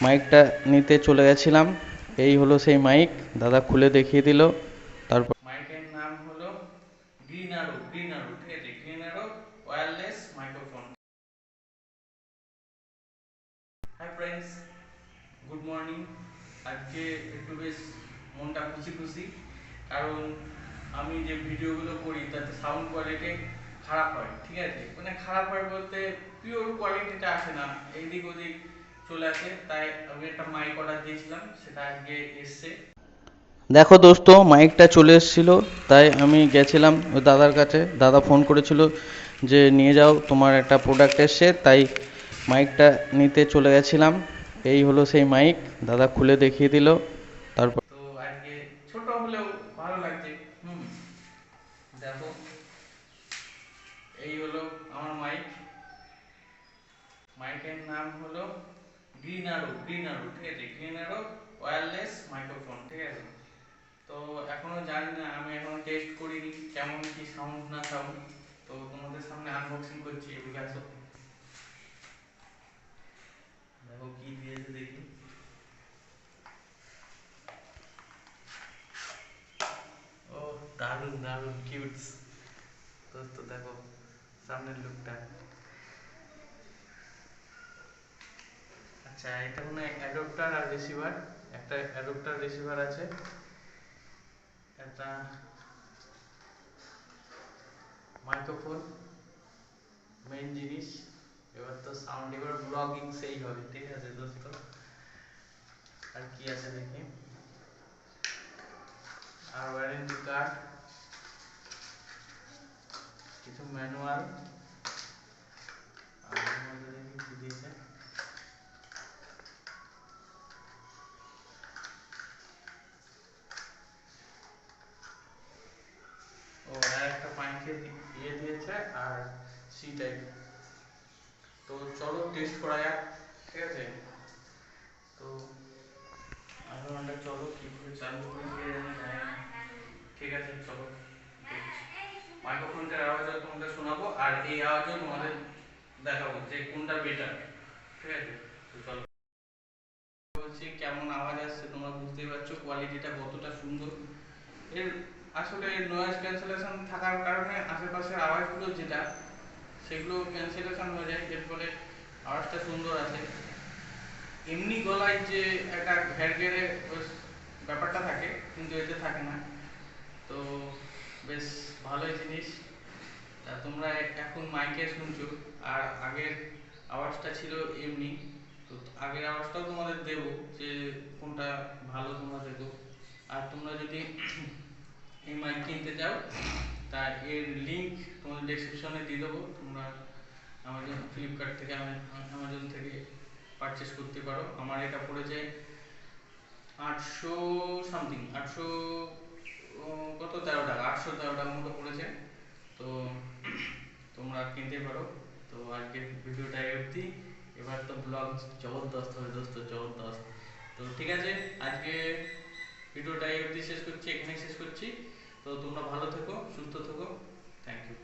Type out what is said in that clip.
মাইকটা নিতে চলে গেছিলাম। এই হলো সেই মাইক, দাদা খুলে দেখিয়ে দিল। তারপর মাইকের নাম হলো গ্রিন আরো, ঠিক আছে, গ্রিন আরো wireless microphone. Hi friends, good morning. আজকে একটু বেশ মনটা খুশি খুশি, কারণ আমি যে ভিডিওগুলো করি তাতে সাউন্ড কোয়ালিটি খারাপ হয়, ঠিক আছে, মানে খারাপ হয় বলতে পিওর কোয়ালিটিটা আসে না, এইদিক ওদিক চলে আসে। তাই আমি একটা মাইক অর্ডার দিয়েছিলাম, সেটা আজকে এসছে। দেখো দোস্ত, মাইকটা চলে এসেছিল, তাই আমি গেছিলাম ওই দাদার কাছে। দাদা ফোন করেছিল যে নিয়ে যাও, তোমার একটা প্রোডাক্ট এসছে, তাই মাইকটা নিতে চলে গেছিলাম। এই হলো সেই মাইক, দাদা খুলে দেখিয়ে দিল। তারপর তো আজকে ছোট হলেও ভালো লাগছে। দেখো, এই হলো আমার মাইক। মাইকের নাম হলো গ্রিন আরো, ঠিক আছে, গ্রিন আরো ওয়্যারলেস মাইক্রোফোন, ঠিক আছে। তো এখনো জানি না, আমি এখনো টেস্ট করিনি কেমন কি সাউন্ড না সাউন্ড। তো তোমাদের সামনে আনবক্সিং করছি, এদিকে আসো। দেখো কি দিয়েছে দেখি। ও, দারুন দারুন কিউটস। দোস্ত দেখো সামনের লুকটা। আচ্ছা, এটা মনে হয় অ্যাডাপ্টার আর রিসিভার, একটা অ্যাডাপ্টার রিসিভার আছে, একটা মাইক্রোফোন, মেইন জিনিস। এবার তো সাউন্ড, এবার ব্লগিং সেই হবে, ঠিক আছে দোস্ত। আর কি আছে দেখি, আর ওয়ারেন্টি কার্ড, কিছু ম্যানুয়াল, আর এর মধ্যে দেখি কি দিয়েছে। ও, আর একটা পাইপের ইয়ে দিয়েছে, আর সি টাইপ। তো চলো টেস্ট করা যাক, ঠিক আছে। তো আধা ঘন্টা চলো, কি করে চালু করি কে জানে, জানি না। ঠিক আছে চলো দেখছি। মাইক্রোফোনটার আওয়াজও তোমাদের শোনাবো, আর এই আওয়াজও তোমাদের দেখাবো যে কোনটা বেটার, ঠিক আছে। তো চলো, বলছি কেমন আওয়াজ আসছে তোমরা বুঝতেই পারছো, কোয়ালিটিটা কতটা সুন্দর। এর আসলে নয়েজ ক্যান্সেলেশন থাকার কারণে আশেপাশের আওয়াজগুলো যেটা, সেগুলো ক্যান্সেলেশন হয়ে যায়, এর ফলে আওয়াজটা সুন্দর আসে। এমনি গলায় যে একটা ঘেরঘেরে ব্যাপারটা থাকে, কিন্তু এতে থাকে না। তো বেশ ভালোই জিনিস। তা তোমরা এখন মাইকে শুনছো, আর আগের আওয়াজটা ছিল এমনি। তো আগের আওয়াজটাও তোমাদের দেবো, যে কোনটা ভালো তোমরা দেখো। আর তোমরা যদি এই মাইক কিনতে চাও, তা এর লিঙ্ক তোমাদের ডেসক্রিপশনে দিয়ে দেবো। তোমরা অ্যামাজন, ফ্লিপকার্ট থেকে, অ্যামাজন থেকে পারচেস করতে পারো। আমার এটা পড়েছে 800 সামথিং, 800 কত 13 টাকা, 813 টাকা মতো পড়েছে। তো তোমরা কিনতে পারো। তো আজকের ভিডিওটা এই অবধি। এবার তো ব্লগ জবরদস্ত হবে দোস্ত, জবরদস্ত। তো ঠিক আছে, আজকে ভিডিওটা এই অবধি শেষ করছি, এখানেই শেষ করছি। তো তোমরা ভালো থেকো, সুস্থ থেকো। Thank you.